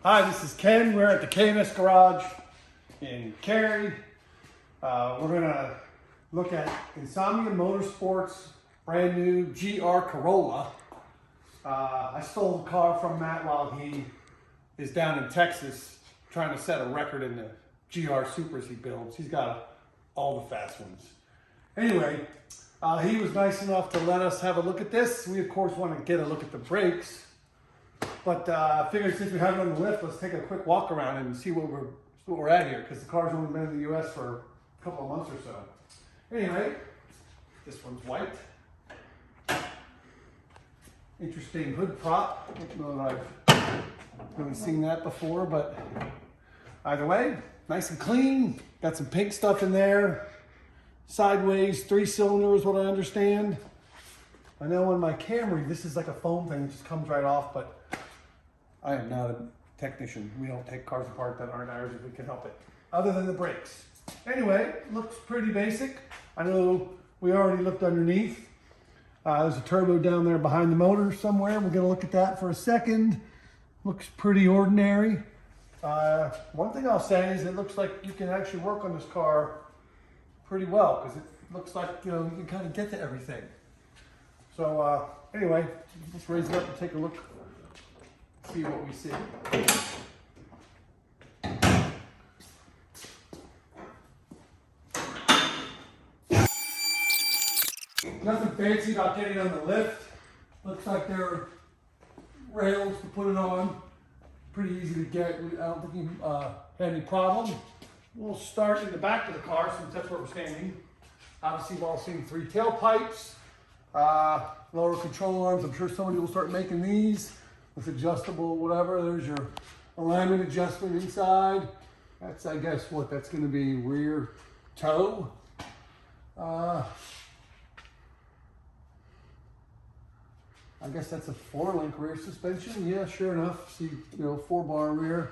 Hi, this is Ken. We're at the KNS Garage in Cary. We're going to look at Insomnia Motorsports brand new GR Corolla. I stole the car from Matt while he is down in Texas trying to set a record in the GR Supers he builds. He's got all the fast ones. Anyway, he was nice enough to let us have a look at this. We of course want to get a look at the brakes. But I figured since we have it on the lift, let's take a quick walk around and see what we're at here, because the car's only been in the US for a couple of months or so. Anyway, this one's white. Interesting hood prop. I don't know that I've really seen that before, but either way, nice and clean. Got some pink stuff in there. Sideways, 3-cylinder is what I understand. I know on my Camry, this is like a foam thing, it just comes right off, but I am not a technician. We don't take cars apart that aren't ours if we can help it, other than the brakes. Anyway, looks pretty basic. I know we already looked underneath. There's a turbo down there behind the motor somewhere. We're gonna look at that for a second. Looks pretty ordinary. One thing I'll say is it looks like you can actually work on this car pretty well, because it looks like, you know, you can kind of get to everything. So anyway, let's raise it up and take a look, see what we see. Nothing fancy about getting on the lift. Looks like there are rails to put it on. Pretty easy to get. I don't think you had any problem. We'll start in the back of the car since that's where we're standing. Obviously, we're all seeing 3 tailpipes. Lower control arms. I'm sure somebody will start making these with adjustable whatever. There's your alignment adjustment inside. That's, I guess, what that's going to be, rear toe. I guess that's a 4-link rear suspension. Yeah, sure enough. See, you know, 4-bar rear.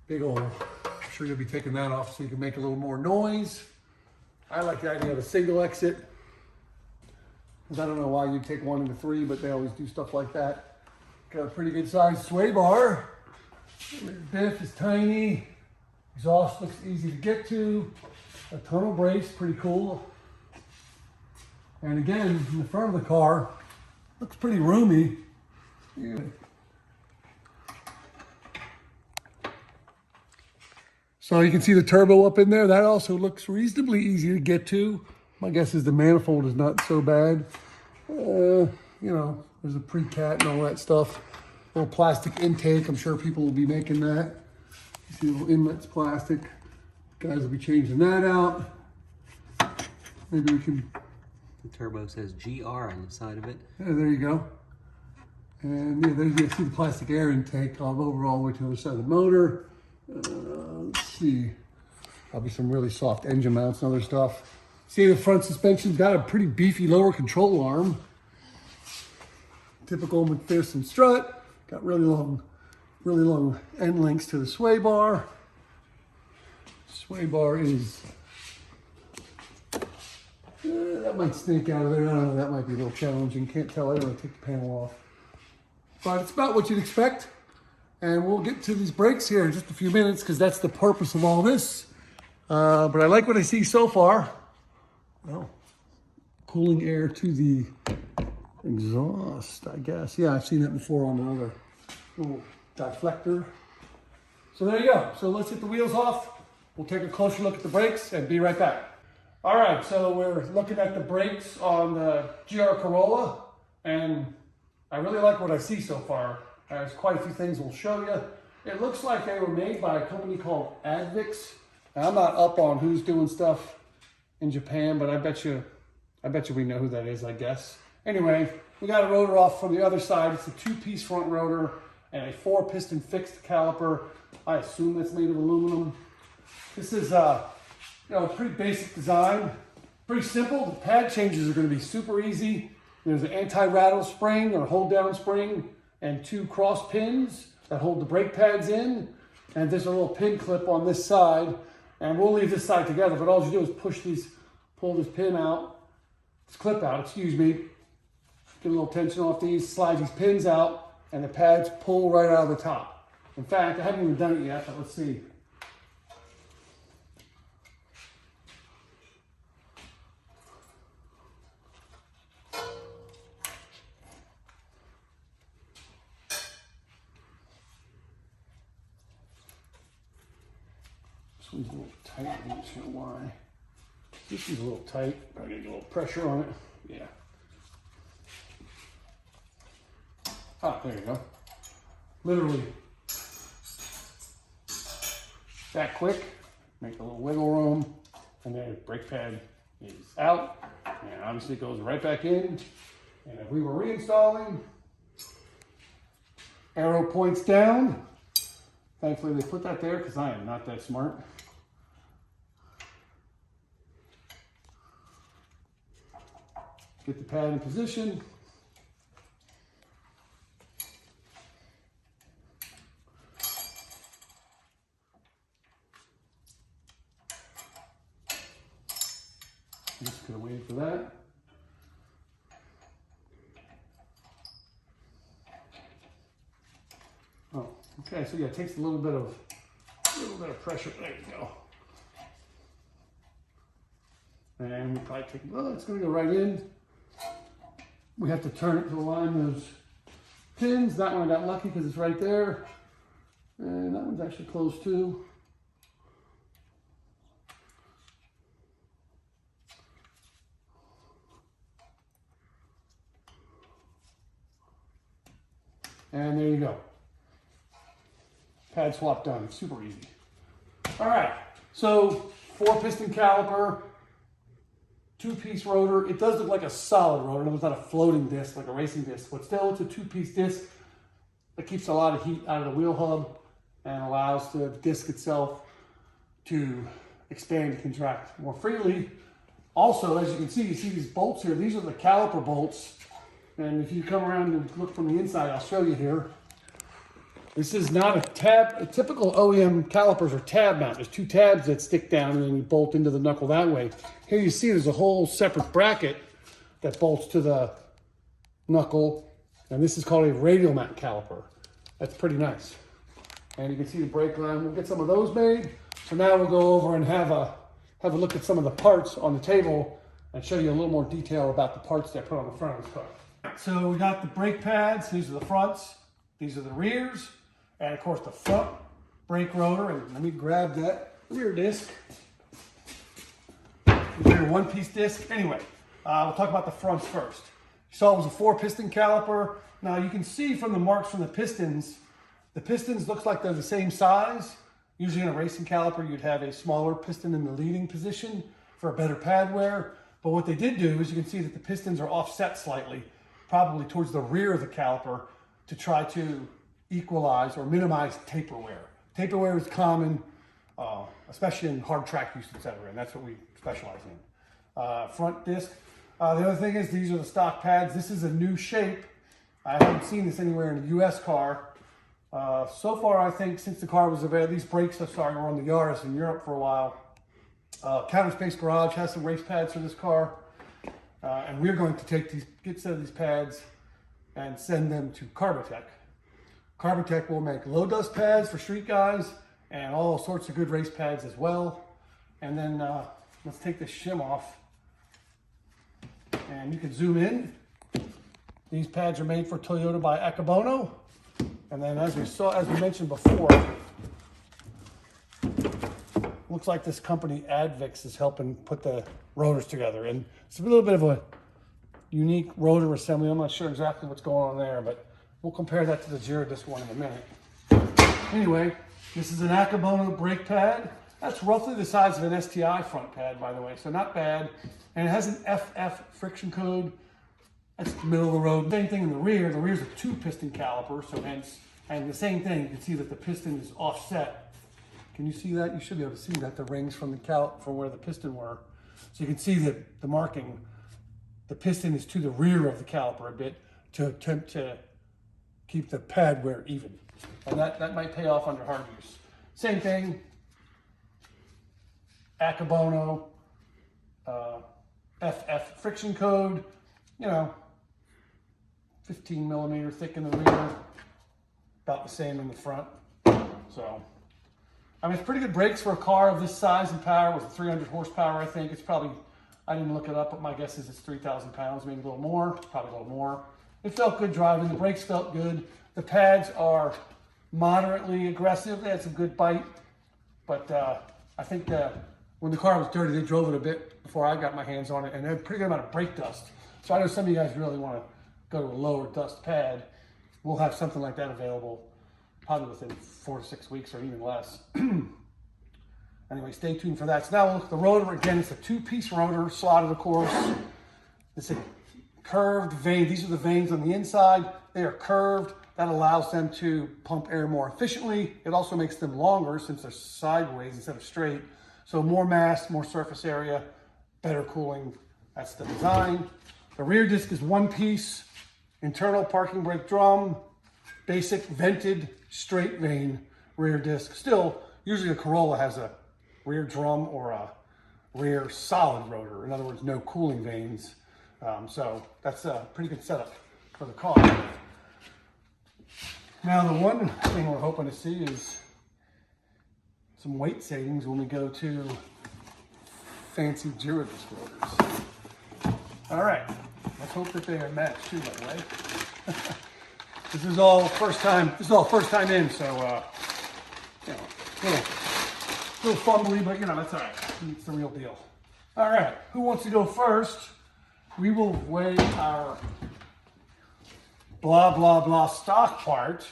Big old. I'm sure you'll be taking that off so you can make a little more noise. I like the idea of a single exit. I don't know why you'd take 1 into 3, but they always do stuff like that. Got a pretty good sized sway bar. Diff is tiny. Exhaust looks easy to get to. A tunnel brace, pretty cool. And again, in the front of the car, looks pretty roomy. Yeah. So you can see the turbo up in there. That also looks reasonably easy to get to. My guess is the manifold is not so bad. You know, there's a pre-cat and all that stuff. Little plastic intake. I'm sure people will be making that. You see the little inlet's plastic. Guys will be changing that out. Maybe we can... The turbo says GR on the side of it. Yeah, there you go. And yeah, there you see the plastic air intake all over all the way to the other side of the motor. Let's see. Probably some really soft engine mounts and other stuff. See, the front suspension's got a pretty beefy lower control arm. Typical McPherson strut. Got really long end links to the sway bar. Sway bar is, that might snake out of there. I don't know, that might be a little challenging. Can't tell. I don't want to take the panel off. But it's about what you'd expect. And we'll get to these brakes here in just a few minutes, because that's the purpose of all this. But I like what I see so far. Well, cooling air to the exhaust, I guess. Yeah, I've seen that before on another little deflector. So there you go. So let's hit the wheels off. We'll take a closer look at the brakes and be right back. All right, so we're looking at the brakes on the GR Corolla, and I really like what I see so far. There's quite a few things we'll show you. It looks like they were made by a company called Advix. Now, I'm not up on who's doing stuff in Japan, but I bet you we know who that is, I guess. Anyway, we got a rotor off from the other side. It's a 2-piece front rotor and a 4-piston fixed caliper. I assume that's made of aluminum. This is a pretty basic design, pretty simple. The pad changes are going to be super easy. There's an anti-rattle spring or hold down spring and 2 cross pins that hold the brake pads in. And there's a little pin clip on this side. And we'll leave this side together, but all you do is pull this pin out, this clip out, excuse me, get a little tension off these, slide these pins out, and the pads pull right out of the top. In fact, I haven't even done it yet, but let's see. This one's a little tight, I'm not sure why. This is a little tight, probably gonna get a little pressure on it. Yeah. Ah, there you go. Literally that quick, make a little wiggle room, and then the brake pad is out, and obviously it goes right back in. And if we were reinstalling, arrow points down. Thankfully they put that there because I am not that smart. Get the pad in position. Just gonna wait for that. Oh, okay, so yeah, it takes a little bit of pressure. There you go. And we probably take, well, it's gonna go right in. We have to turn it to align those pins. That one I got lucky because it's right there. And that one's actually closed too. And there you go. Pad swap done, super easy. All right, so 4-piston caliper, 2-piece rotor. It does look like a solid rotor. It's not a floating disc like a racing disc, but still it's a 2-piece disc that keeps a lot of heat out of the wheel hub and allows the disc itself to expand and contract more freely. Also, as you see these bolts here. These are the caliper bolts. And if you come around and look from the inside, I'll show you here. This is not a tab. A typical OEM calipers are tab mount. There's 2 tabs that stick down and then you bolt into the knuckle that way. Here you see there's a whole separate bracket that bolts to the knuckle. And this is called a radial mount caliper. That's pretty nice. And you can see the brake line. We'll get some of those made. So now we'll go over and have a look at some of the parts on the table and show you a little more detail about the parts that I put on the front of this car. So we got the brake pads. These are the fronts. These are the rears. And of course the front brake rotor. And let me grab that rear disc. Rear 1-piece disc. Anyway, we'll talk about the fronts first. You saw it was a 4-piston caliper. Now you can see from the marks from the pistons looks like they're the same size. Usually in a racing caliper, you'd have a smaller piston in the leading position for a better pad wear. But what they did do is you can see that the pistons are offset slightly, probably towards the rear of the caliper, to try to equalize or minimize taper wear. Taper wear is common, especially in hard track use, etc., and that's what we specialize in. Front disc. The other thing is these are the stock pads. This is a new shape. I haven't seen this anywhere in a US car. So far, I think since the car was available, these brakes were on the Girodisc in Europe for a while. KNS Garage has some race pads for this car. And we're going to get some of these pads and send them to Carbotech. Carbotech will make low dust pads for street guys and all sorts of good race pads as well. And then let's take this shim off. And you can zoom in. These pads are made for Toyota by Akebono. And then as we mentioned before, looks like this company Advix is helping put the rotors together. And it's a little bit of a unique rotor assembly. I'm not sure exactly what's going on there, but we'll compare that to the Girodisc one in a minute. Anyway, this is an Akebono brake pad. That's roughly the size of an STI front pad, by the way, so not bad. And it has an FF friction code. That's the middle of the road. Same thing in the rear. The rear's a 2-piston caliper, so hence, and the same thing, you can see that the piston is offset. Can you see that? You should be able to see that, the rings from from where the piston were. So you can see that the marking, the piston is to the rear of the caliper a bit to attempt to keep the pad wear even. And that might pay off under hard use. Same thing, Akebono, FF friction code, you know, 15 millimeter thick in the rear, about the same in the front. So, I mean, it's pretty good brakes for a car of this size and power with 300 horsepower, I think. It's probably, I didn't look it up, but my guess is it's 3,000 pounds, maybe a little more, probably a little more. It felt good driving. The brakes felt good. The pads are moderately aggressive. They had some good bite, but I think when the car was dirty, they drove it a bit before I got my hands on it, and they had a pretty good amount of brake dust. So I know some of you guys really want to go to a lower dust pad. We'll have something like that available probably within 4 to 6 weeks or even less. Anyway, stay tuned for that. So now we'll look at the rotor. Again, it's a 2-piece rotor, slotted, of course. It's a curved vein. These are the veins on the inside. They are curved. That allows them to pump air more efficiently. It also makes them longer since they're sideways instead of straight. So more mass, more surface area, better cooling. That's the design. The rear disc is 1 piece, internal parking brake drum, basic vented straight vein rear disc. Still, usually a Corolla has a rear drum or a rear solid rotor. In other words, no cooling veins. So that's a pretty good setup for the car. Now, the one thing we're hoping to see is some weight savings when we go to fancy Girodisc rotors. All right, let's hope that they are matched too, by the way. This is all first time in, so you know, a little fumbly, but you know, that's all right. It's the real deal. All right, who wants to go first? We will weigh our blah, blah, blah stock part.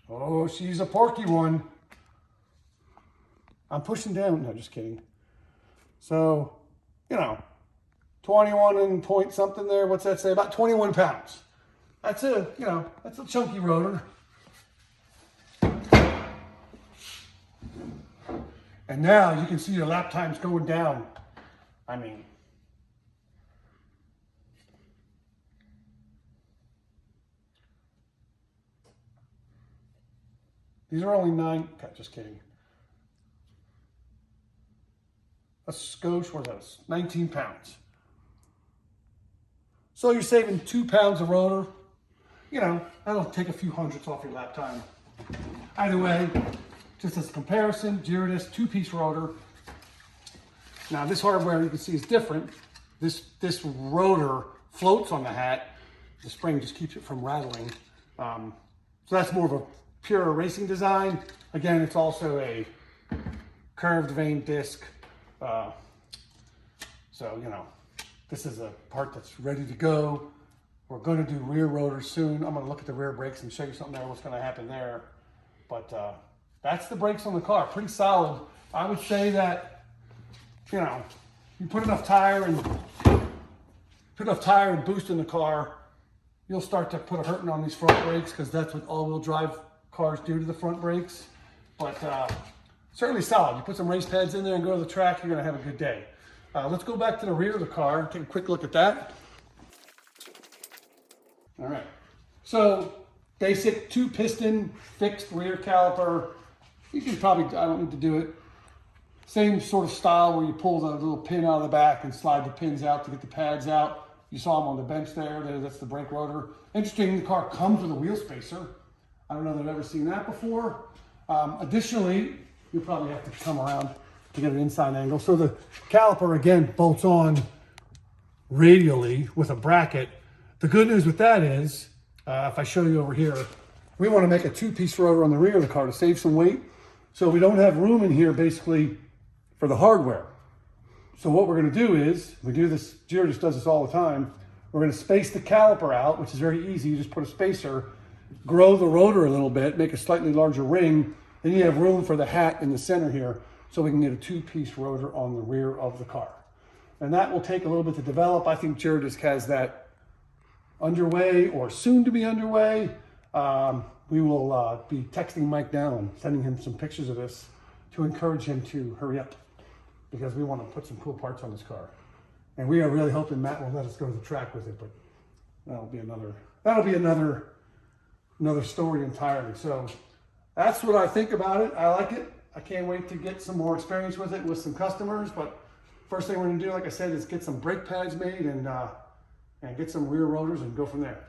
Oh, she's a porky one. I'm pushing down, no, just kidding. So, you know, 21 and point something there. What's that say? About 21 pounds. That's a, you know, that's a chunky rotor. And now you can see your lap times going down. I mean, these are only 9, just kidding. A skosh, what is that? 19 pounds. So you're saving 2 pounds of rotor. You know, that'll take a few hundredths off your lap time. Either way, just as a comparison, Girodisc 2-piece rotor. Now this hardware you can see is different. This rotor floats on the hat. The spring just keeps it from rattling. So that's more of a pure racing design. Again, it's also a curved vein disc. So, you know, this is a part that's ready to go. We're going to do rear rotors soon. I'm going to look at the rear brakes and show you something there, what's going to happen there. But that's the brakes on the car, pretty solid. I would say that, you know, you put enough tire and boost in the car, you'll start to put a hurting on these front brakes because that's what all-wheel drive cars do to the front brakes. But certainly solid. You put some race pads in there and go to the track, you're going to have a good day. Let's go back to the rear of the car and take a quick look at that. All right. So basic 2-piston fixed rear caliper. You can probably, I don't need to do it. Same sort of style where you pull the little pin out of the back and slide the pins out to get the pads out. You saw them on the bench there. That's the brake rotor. Interesting, the car comes with a wheel spacer. I don't know that I've ever seen that before. Additionally, you'll probably have to come around to get an inside angle. So the caliper, again, bolts on radially with a bracket. The good news with that is, if I show you over here, we want to make a 2-piece rotor on the rear of the car to save some weight. So we don't have room in here basically for the hardware. So what we're going to do is, we do this, Girodisc does this all the time, we're going to space the caliper out, which is very easy. You just put a spacer, grow the rotor a little bit, make a slightly larger ring, then you have room for the hat in the center here, so we can get a 2-piece rotor on the rear of the car. And that will take a little bit to develop. I think Girodisc has that underway or soon to be underway. We will be texting Mike down, sending him some pictures of this to encourage him to hurry up because we want to put some cool parts on this car. And we are really hoping Matt will let us go to the track with it, but that'll be another story entirely. So that's what I think about it. I like it. I can't wait to get some more experience with it with some customers, but first thing we're gonna do, like I said, is get some brake pads made and get some rear rotors and go from there.